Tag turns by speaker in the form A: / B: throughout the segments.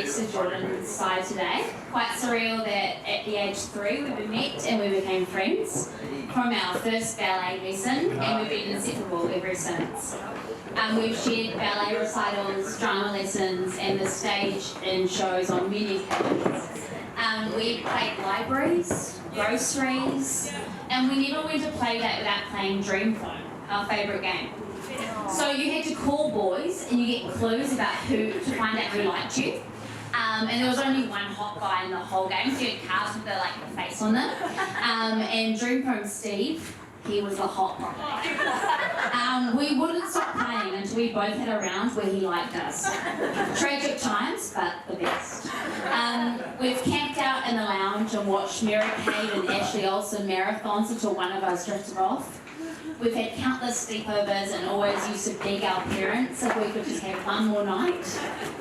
A: introduce to Jordan's side today. Quite surreal that at the age 3 we met and we became friends from our first ballet lesson, and we've been inseparable ever since. We've shared ballet recitals, drama lessons, and the stage in shows on many occasions. We played libraries, groceries, and we never went to play date without playing Dream Phone, our favourite game. So you had to call boys and you get clues about who to find out who liked you. And there was only one hot guy in the whole game, so you had cards with the face on them. And Dream Phone Steve, he was the hot guy. We wouldn't stop playing until we both had a round where he liked us. Tragic times, but the best. We've camped out in the lounge and watched Mary Kate and Ashley Olsen marathons until one of us drifted off. We've had countless sleepovers and always used to beg our parents if we could just have one more night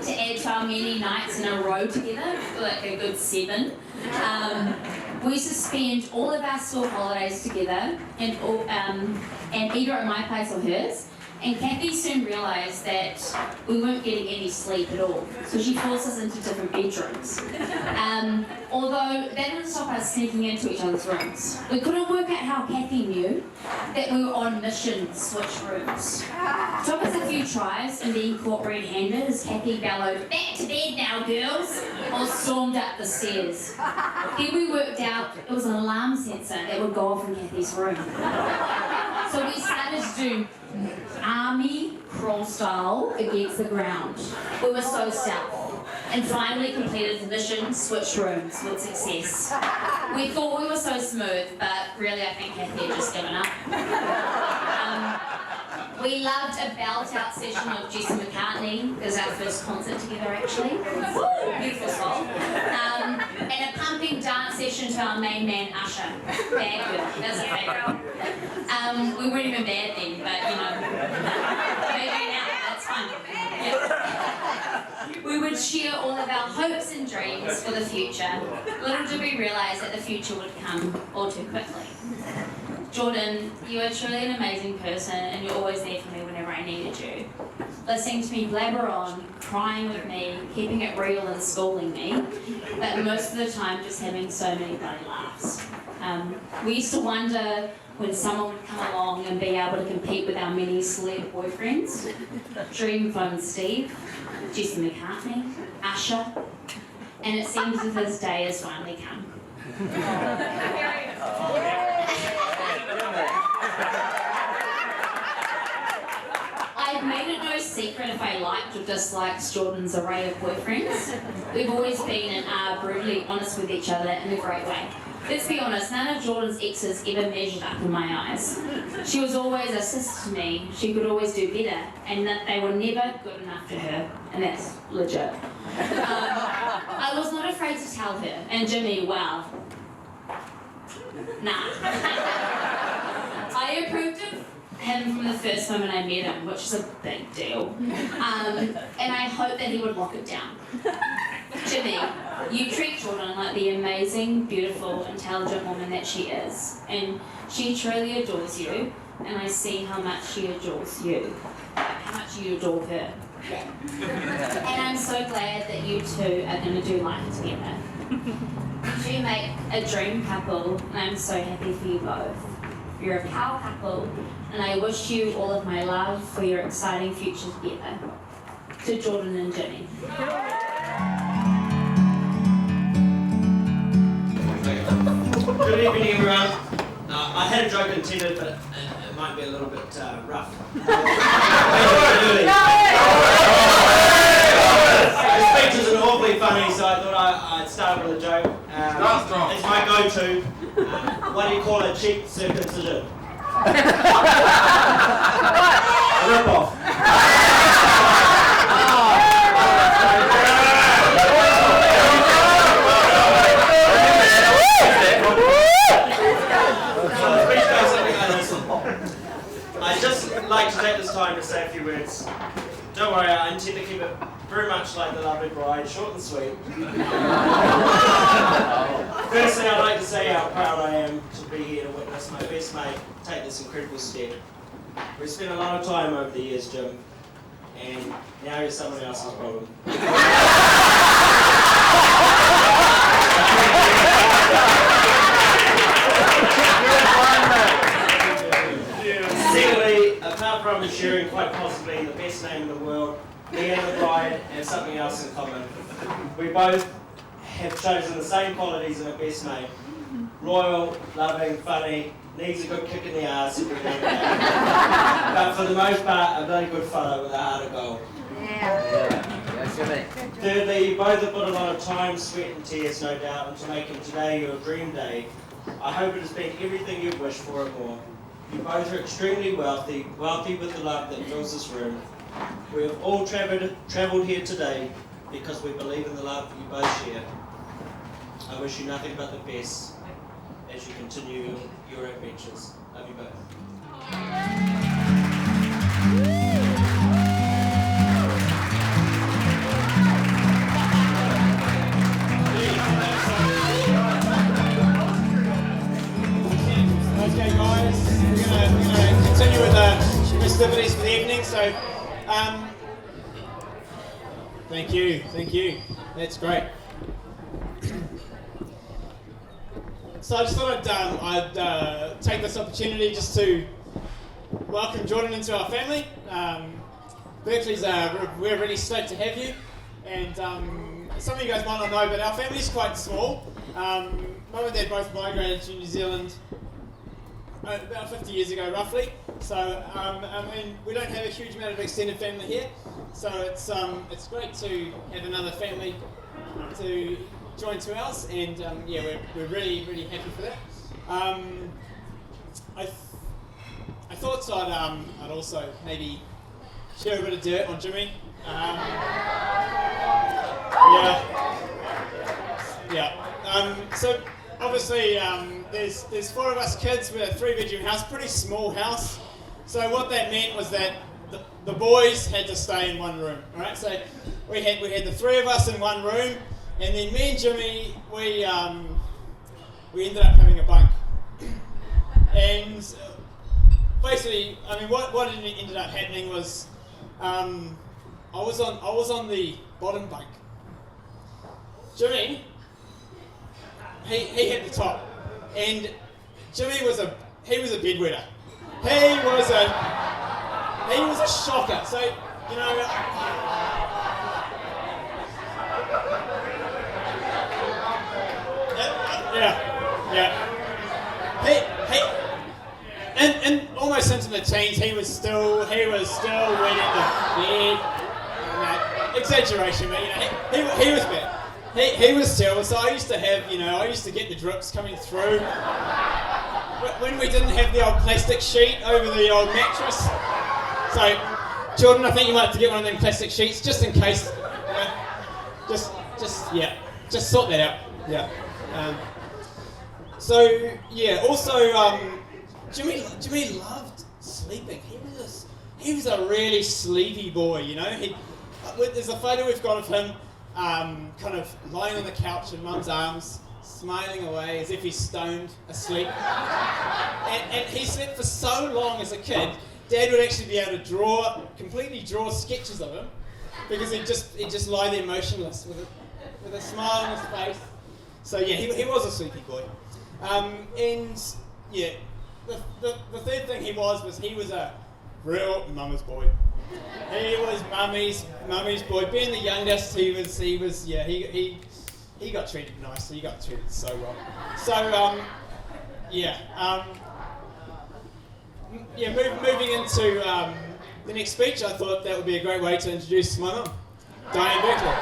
A: to add to our many nights in a row together, like a good 7. We used to spend all of our school holidays together, and either at my place or hers. And Kathy soon realised that we weren't getting any sleep at all, so she forced us into different bedrooms. Although that didn't stop us sneaking into each other's rooms. We couldn't work out how Kathy knew that we were on mission to switch rooms. Took us a few tries and being caught red-handed as Kathy bellowed, "Back to bed now, girls," or stormed up the stairs. Then we worked out it was an alarm sensor that would go off in Kathy's room. So we started to do army crawl style against the ground. We were so stealth, and finally completed the mission, switched rooms with success. We thought we were so smooth, but really I think Kathy had just given up. We loved a belt-out session of Jesse McCartney. It was our first concert together, actually. Woo! Beautiful song. And a pumping dance session to our main man, Usher. Bad girl. That's a favourite. We weren't even bad then, but, maybe now, that's fun. Yeah. We would share all of our hopes and dreams for the future. Little did we realise that the future would come all too quickly. Jordan, you are truly an amazing person, and you're always there for me whenever I needed you. Listening to me blabber on, crying with me, keeping it real and scolding me, but most of the time just having so many bloody laughs. We used to wonder when someone would come along and be able to compete with our many celeb boyfriends. Dream Phone Steve, Jesse McCartney, Usher, and it seems that this day has finally come. I've made it no secret if I liked or disliked Jordan's array of boyfriends. We've always been and are brutally honest with each other in a great way. Let's be honest, none of Jordan's exes ever measured up in my eyes. She was always a sister to me. She could always do better, and that they were never good enough to her, and that's legit. I was not afraid to tell her, and Jimmy, well, nah. I approved of him from the first moment I met him, which is a big deal. And I hope that he would lock it down. Jimmy, you treat Jordan like the amazing, beautiful, intelligent woman that she is. And she truly adores you, and I see how much she adores you. How much you adore her. And I'm so glad that you two are going to do life together. You two make a dream couple, and I'm so happy for you both. You're a power couple, and I wish you all of my love for your exciting future together. To Jordan and Jimmy.
B: Good evening, everyone. I had a joke intended, but it might be a little bit rough. The speech isn't awfully funny, so I thought I'd start with a joke. It's my go-to. What do you call a cheap circumcision? A rip-off. I'd just like to take this time to say a few words. Don't worry, I intend to keep it very much like the lovely bride, short and sweet. Firstly, I'd like to say how proud I am to be here to witness my best mate take this incredible step. We've spent a lot of time over the years, Jim, and now you're someone else's problem. else in common. We both have chosen the same qualities in a best mate. Loyal, loving, funny, needs a good kick in the arse every now and then. But for the most part, a bloody good fellow with a heart of gold. Thirdly, you both have put a lot of time, sweat and tears, no doubt, into making today your dream day. I hope it has been everything you wish for and more. You both are extremely wealthy with the love that fills this room. We have all travelled here today because we believe in the love you both share. I wish you nothing but the best as you continue your adventures. Love you both. Okay guys, we're gonna continue with the festivities for the evening, so thank you, that's great. So I just thought I'd take this opportunity just to welcome Jordan into our family. Berkeley's, we're really stoked to have you, and some of you guys might not know, but our family's quite small. Mum and Dad both migrated to New Zealand about 50 years ago, roughly. So, I mean, we don't have a huge amount of extended family here, so it's great to have another family to join to ours, and yeah, we're really happy for that. I thought I'd also maybe share a bit of dirt on Jimmy. So obviously, there's 4 of us kids. We're a 3-bedroom house, pretty small house. So what that meant was that the boys had to stay in one room. All right, so we had the 3 of us in one room, and then me and Jimmy we ended up having a bunk. And basically, I mean, what ended up happening was I was on the bottom bunk. Jimmy, he hit the top, and Jimmy was a bedwetter. He was a shocker. So you know. Yeah. And almost into the teens, he was still wet in the bed. Exaggeration, but you know, he was bad. He was still. So I used to get the drips coming through when we didn't have the old plastic sheet over the old mattress. So, Jordan, I think you might have to get one of them plastic sheets just in case. Just sort that out. Yeah. Also, Jimmy loved sleeping. He was a really sleepy boy, you know. There's a photo we've got of him kind of lying on the couch in Mum's arms, smiling away as if he's stoned asleep. And he slept for so long as a kid, Dad would actually be able to completely draw sketches of him, because he'd just lie there motionless with a smile on his face. So yeah, he was a sleepy boy. And yeah, the third thing he was a real mama's boy. He was mummy's boy. Being the youngest, he got treated nicely. He got treated so well. So moving into the next speech, I thought that would be a great way to introduce my mum, Diane Berkeley.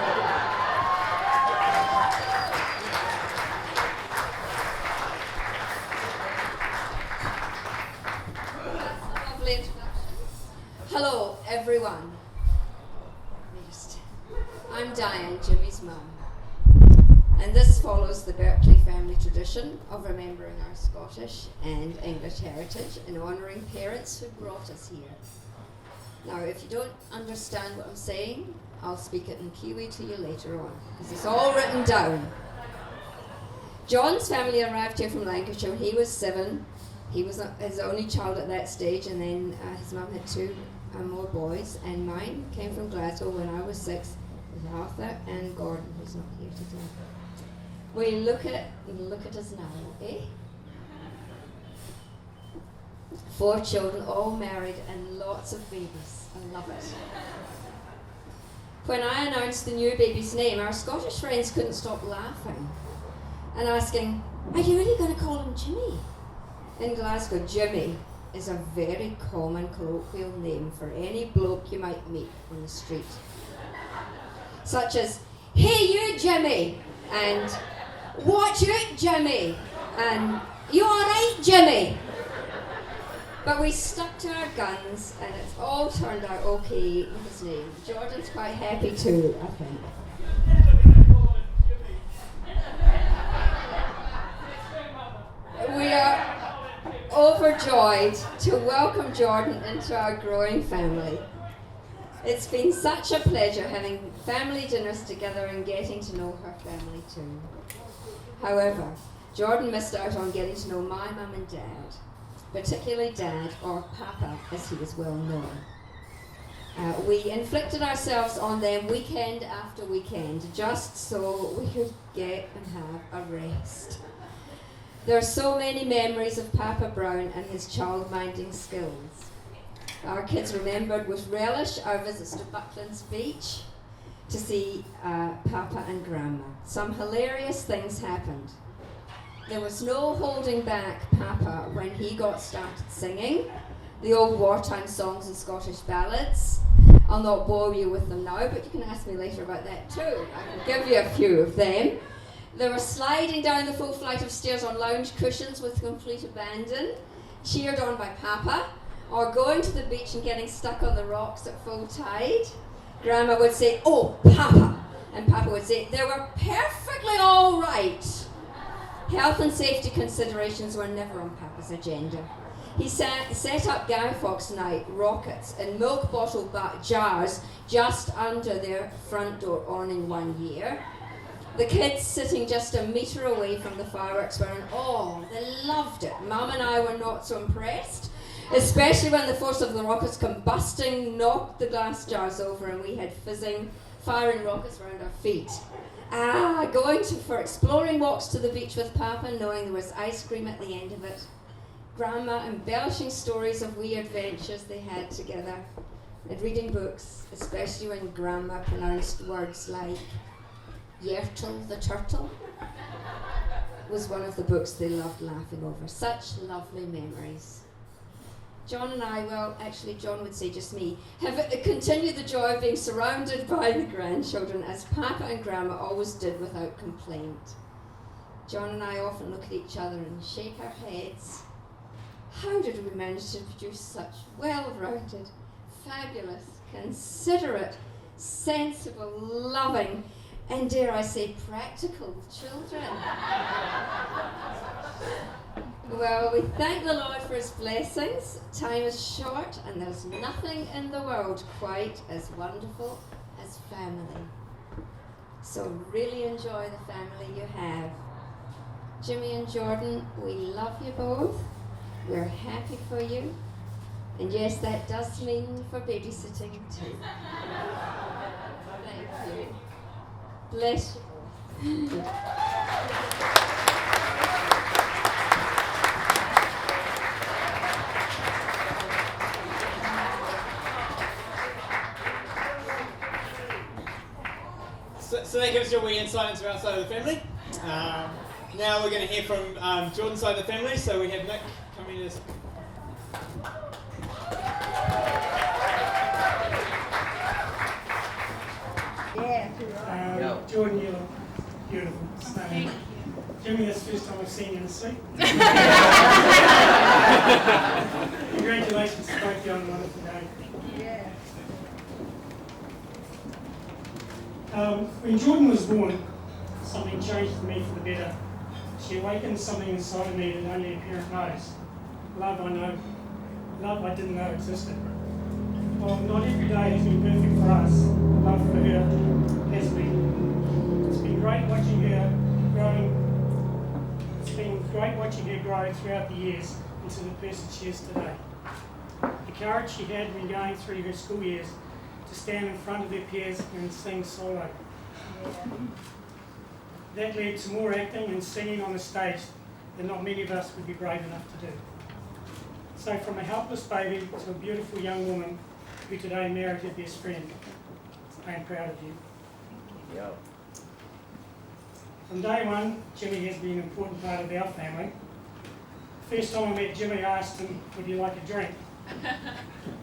C: Hello, everyone. I'm Diane, Jimmy's mum, and this follows the Berkeley family tradition of remembering our Scottish and English heritage and honouring parents who brought us here. Now, if you don't understand what I'm saying, I'll speak it in Kiwi to you later on, because it's all written down. John's family arrived here from Lancashire when he was 7. He was his only child at that stage, and then his mum had 2 more boys, and mine came from Glasgow when I was 6 with Arthur and Gordon, who's not here today. We look at us now, eh? 4 children, all married, and lots of babies. I love it. When I announced the new baby's name, our Scottish friends couldn't stop laughing and asking, "Are you really going to call him Jimmy?" In Glasgow, Jimmy is a very common colloquial name for any bloke you might meet on the street. Such as, "Hey you Jimmy," and "Watch out Jimmy," and "You alright Jimmy?" But we stuck to our guns and it's all turned out okay with his name. Jordan's quite happy too, I think. We are overjoyed to welcome Jordan into our growing family. It's been such a pleasure having family dinners together and getting to know her family too. However, Jordan missed out on getting to know my mum and dad, particularly Dad, or Papa as he was well known. We inflicted ourselves on them weekend after weekend just so we could get and have a rest. There are so many memories of Papa Brown and his child-minding skills. Our kids remembered with relish our visits to Bucklands Beach to see Papa and Grandma. Some hilarious things happened. There was no holding back Papa when he got started singing the old wartime songs and Scottish ballads. I'll not bore you with them now, but you can ask me later about that too. I can give you a few of them. There was sliding down the full flight of stairs on lounge cushions with complete abandon, cheered on by Papa, or going to the beach and getting stuck on the rocks at full tide. Grandma would say, "Oh, Papa," and Papa would say, "They were perfectly all right." Health and safety considerations were never on Papa's agenda. He set up Guy Fawkes Night rockets in milk bottle jars just under their front door awning one year. The kids sitting just a metre away from the fireworks were in awe. They loved it. Mum and I were not so impressed, especially when the force of the rockets combusting knocked the glass jars over and we had fizzing, firing rockets around our feet. Going for exploring walks to the beach with Papa, knowing there was ice cream at the end of it. Grandma embellishing stories of wee adventures they had together. And reading books, especially when Grandma pronounced words like Yertle the Turtle, was one of the books they loved laughing over. Such lovely memories. John and I, well, actually John would say just me, have continued the joy of being surrounded by the grandchildren as Papa and Grandma always did without complaint. John and I often look at each other and shake our heads. How did we manage to produce such well-rounded, fabulous, considerate, sensible, loving, and dare I say practical children? Well, we thank the Lord for his blessings. Time is short and there's nothing in the world quite as wonderful as family. So really enjoy the family you have. Jimmy and Jordan, we love you both. We're happy for you. And yes, that does mean for babysitting too. Thank you. Bless you.
B: So that gives you a wee insight into our side of the family. Now we're going to hear from Jordan's side of the family. So we have Nick coming in.
D: Jordan, you look beautiful. So, Jimmy, that's the first time I've seen you in a suit. Congratulations to both you on a wonderful day. When Jordan was born, something changed for me for the better. She awakened something inside of me that only a parent knows. Love I know, love I didn't know existed. While not every day has been perfect for us, love for her has been. It's been great watching her growing. It's been great watching her grow throughout the years into the person she is today. The courage she had when going through her school years to stand in front of her peers and sing solo. That led to more acting and singing on the stage than not many of us would be brave enough to do. So from a helpless baby to a beautiful young woman who today married her best friend. I am proud of you. From day one, Jimmy has been an important part of our family. First time I met Jimmy, I asked him, would you like a drink?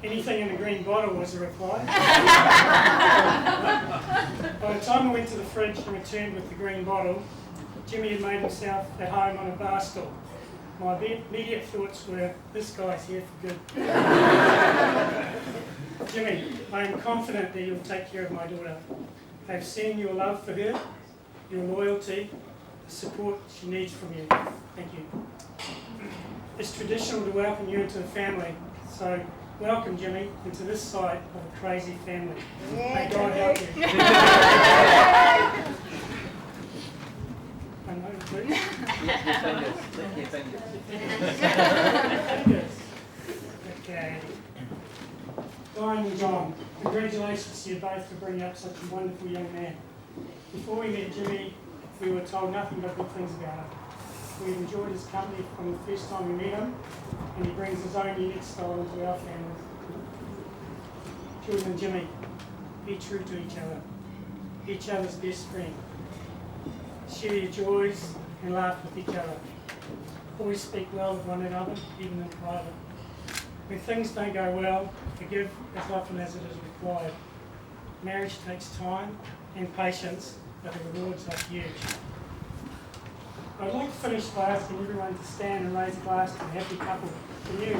D: Anything in a green bottle was the reply. By the time I went to the fridge and returned with the green bottle, Jimmy had made himself at home on a bar stool. My immediate thoughts were, this guy's here for good. Jimmy, I am confident that you'll take care of my daughter. I've seen your love for her, your loyalty, the support she needs from you. Thank you. It's traditional to welcome you into the family, so welcome, Jimmy, into this side of a crazy family. May God help you. I know, please. Okay. Diane and John, congratulations to you both for bringing up such a wonderful young man. Before we met Jimmy, we were told nothing but good things about him. We've enjoyed his company from the first time we met him, and he brings his own unique style into our family. Jordan and Jimmy, be true to each other's best friend. Share your joys and laugh with each other. Always speak well of one another, even in private. When things don't go well, forgive as often as it is required. Marriage takes time and patience, but the rewards are huge. I'd like to finish by asking everyone to stand and raise a glass to a happy couple. For you.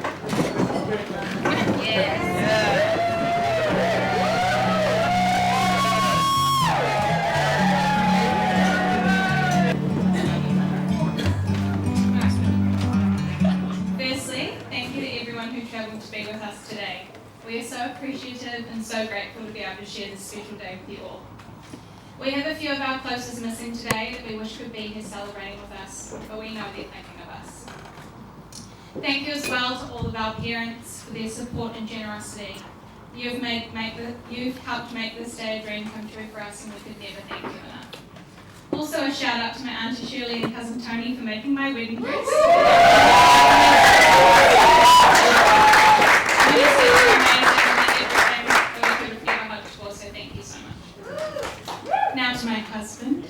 E: Firstly, thank you to everyone who travelled to be with us today. We are so appreciative and so grateful to be able to share this special day with you all. We have a few of our closest missing today that we wish could be here celebrating with us, but we know they're thinking of us. Thank you as well to all of our parents for their support and generosity. You've helped make this day a dream come true for us, and we could never thank you enough. Also a shout out to my Auntie Shirley and Cousin Tony for making my wedding dress. So thank you so much. Now to my husband.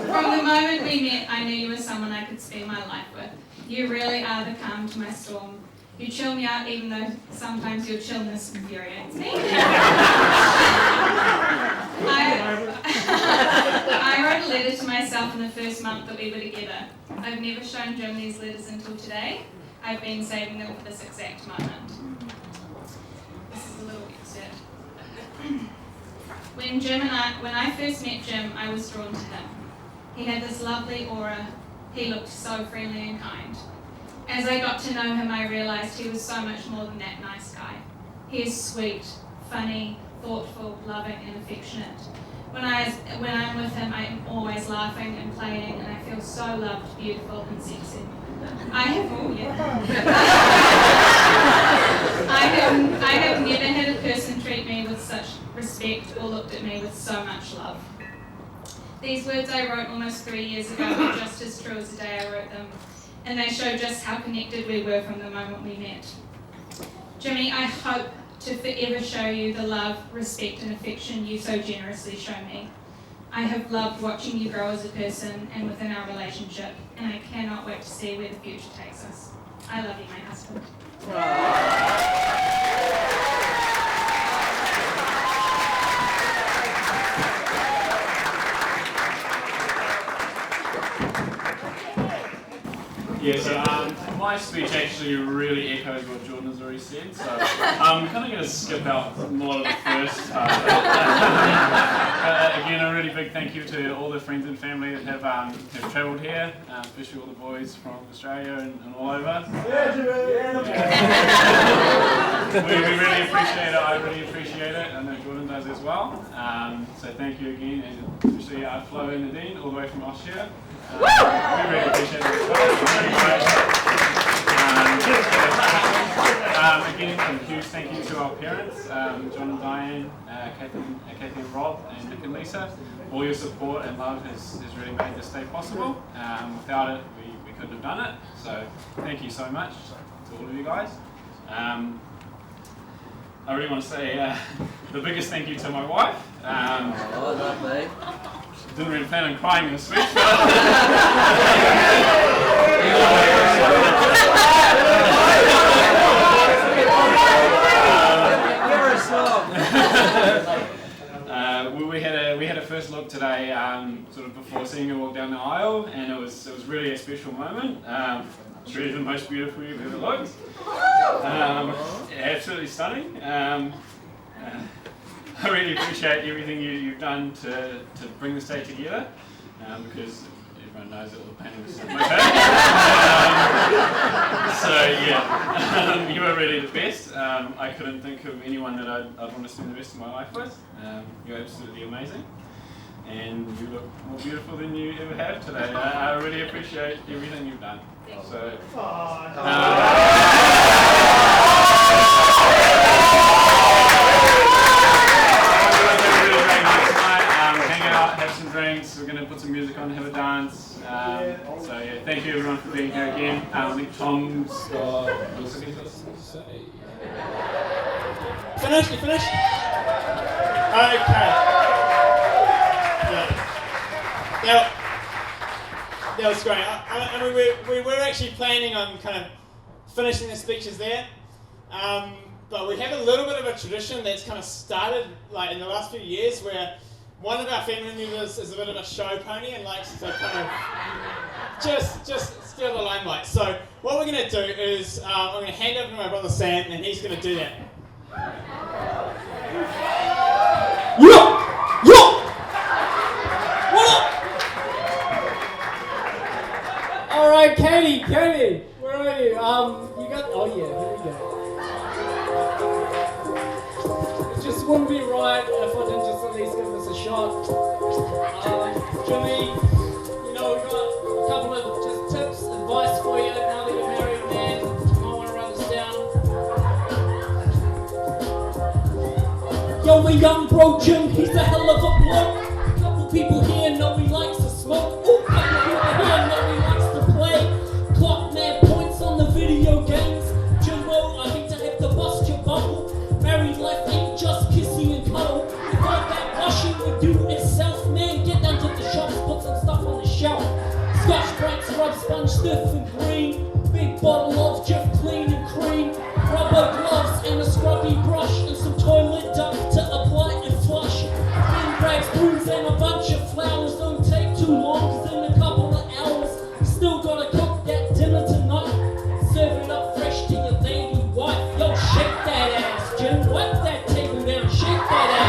E: From the moment we met, I knew you were someone I could spend my life with. You really are the calm to my storm. You chill me out, even though sometimes your chillness infuriates me. I wrote a letter to myself in the first month that we were together. I've never shown Jim these letters until today. I've been saving them for this exact moment. This is a little excerpt. When I first met Jim, I was drawn to him. He had this lovely aura. He looked so friendly and kind. As I got to know him, I realised he was so much more than that nice guy. He is sweet, funny, thoughtful, loving and affectionate. When I'm with him, I'm always laughing and playing, and I feel so loved, beautiful and sexy. I have never had a person treat me with such respect or looked at me with so much love. These words I wrote almost 3 years ago are just as true as the day I wrote them, and they show just how connected we were from the moment we met. Jimmy, I hope to forever show you the love, respect and affection you so generously show me. I have loved watching you grow as a person and within our relationship, and I cannot wait to see where the future takes us. I love you, my husband.
F: Yeah, so my speech actually really echoes what Jordan has already said, so I'm kind of going to skip out a lot of the first part. Again, a really big thank you to all the friends and family that have travelled here, especially all the boys from Australia and all over. We really appreciate it, I really appreciate it, and I know Jordan does as well. So thank you again, and especially Flo and Nadine, all the way from Austria. We really appreciate it as well. Again, a huge thank you to our parents, John and Diane, Kathy and Rob, and Nick and Lisa. All your support and love has really made this day possible. Without it, we couldn't have done it. So thank you so much to all of you guys. I really want to say the biggest thank you to my wife. Didn't really plan on crying in the speech, we had a first look today, sort of before seeing her walk down the aisle, and it was really a special moment. It's really the most beautiful you've ever looked. Absolutely stunning. I really appreciate everything you've done to bring this day together, because everyone knows that all the planning was done with her. So yeah, you are really the best. I couldn't think of anyone that I'd want to spend the rest of my life with. You're absolutely amazing, and you look more beautiful than you ever have today. I really appreciate everything you've done. So. We're going to put some music on, have a dance. So yeah, thank you everyone for being here again. I think Tom's got something to say.
B: Finish? You finished? Okay. Yeah. That was great. I mean, we were actually planning on kind of finishing the speeches there. But we have a little bit of a tradition that's kind of started like in the last few years where one of our family members is a bit of a show pony and likes to kind of just steal the limelight. So what we're going to do is I'm going to hand over to my brother Sam, and he's going to do that. Yo! What up?
G: All right, Katie, where are you? You got? Oh yeah, here we go. It just wouldn't be right if I didn't just at least give this a shot. Jimmy, you know, we've got a couple of just tips, advice for you now that you're married man. You might want to write this down. Yo, we young bro Jim, he's a hell of a bloke. Couple people here know he likes to smoke. Ooh, couple people here know he likes to play. Clock mad points on the video games. Jimbo, I hate to have to bust your bubble. Married life ain't just kissing and cuddle. If all that washing would do itself, man, get down to the shops, put some stuff on the shelf. Scotch Brite scrub sponge stiff and green. Big bottle of Jif Clean and Cream. Rubber gloves and a scrubby brush and some toilet duck to apply and flush. Bin rags, brooms and a bunch of flowers. Don't take too long, cause in a couple of hours you still gotta cook that dinner tonight. Serve it up fresh to your lady wife. Yo, shake that ass, Jim. Wipe that table down. Shake that ass.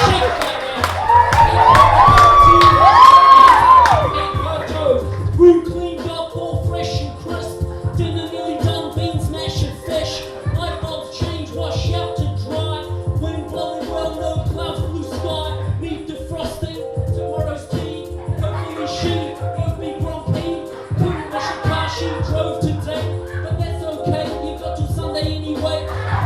G: Shake that ass. Room cleaned up, all fresh and crisp. Dinner nearly done, beans, mash and fish. Light bulbs change, wash out to dry. Wind blowing well, no clouds, blue sky. Need defrosting, tomorrow's tea. Hopefully she won't be grumpy. Couldn't wash a car she drove today. But that's okay, you got till Sunday anyway.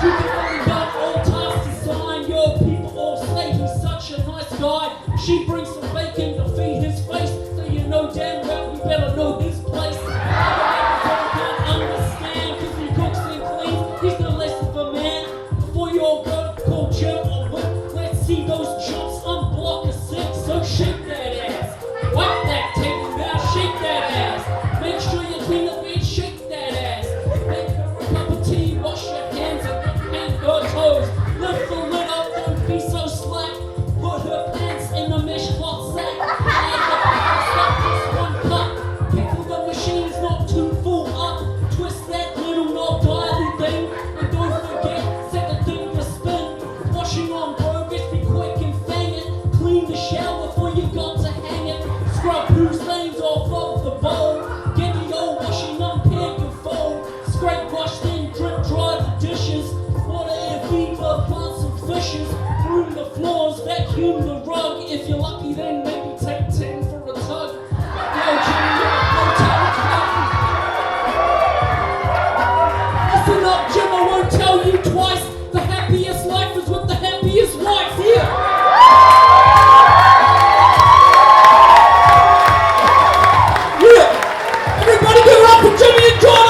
G: You can only done all tasks assigned. Your people all say he's such a nice guy. She brings some bacon to feed his face. So you know damn well you better know his place. Other neighbors can't understand, cause he cooks and cleans. He's no less of a man. Before you all go, call Jim or Whip. Let's see those jumps unblock a six. So shake that ass. Wipe that table down, shake that ass. Make sure you clean up and shake that ass. Make her a cup of tea, wash your hands and her toes. Lift the lid up, don't be so slack. Put her pants in a mesh cloth sack. And just one cut. Pickle the machines not too full up. Twist that little knob dialy thing. And don't forget, set the thing to spin. Washing on progress, be quick and fang it. Clean the shower before you got to hang it. Scrub blue stains off of the bowl. Get the old washing on pig and fold. Scrape, wash, then drip dry the dishes. Water and feed the plants and fishes. Broom the floors, vacuum the rug. If you're lucky, then maybe take 10 for a tug. Yo, Jimmy, go tell the club. Listen up, Jim, I won't tell you twice. The happiest life is with the happiest wife. Here. Yeah. Everybody give it up for Jimmy and John!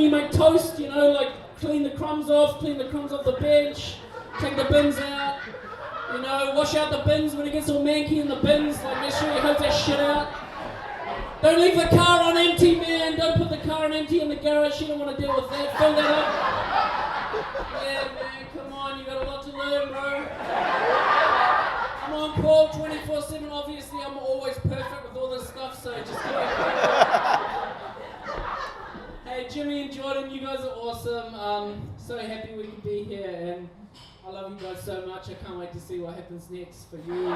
G: you make toast, you know, like clean the crumbs off the bench, take the bins out, you know, wash out the bins when it gets all manky in the bins, like make sure you hose that shit out. Don't leave the car on empty, man. Don't put the car on empty in the garage. You don't want to deal with that. Fill that up. Yeah, man, come on. You got a lot to learn, bro. I'm on call 24/7. Obviously, I'm always perfect with all this stuff, so just do it. Hey, Jimmy and Jordan, you guys are awesome. So happy we could be here, and I love you guys so much. I can't wait to see what happens next for you.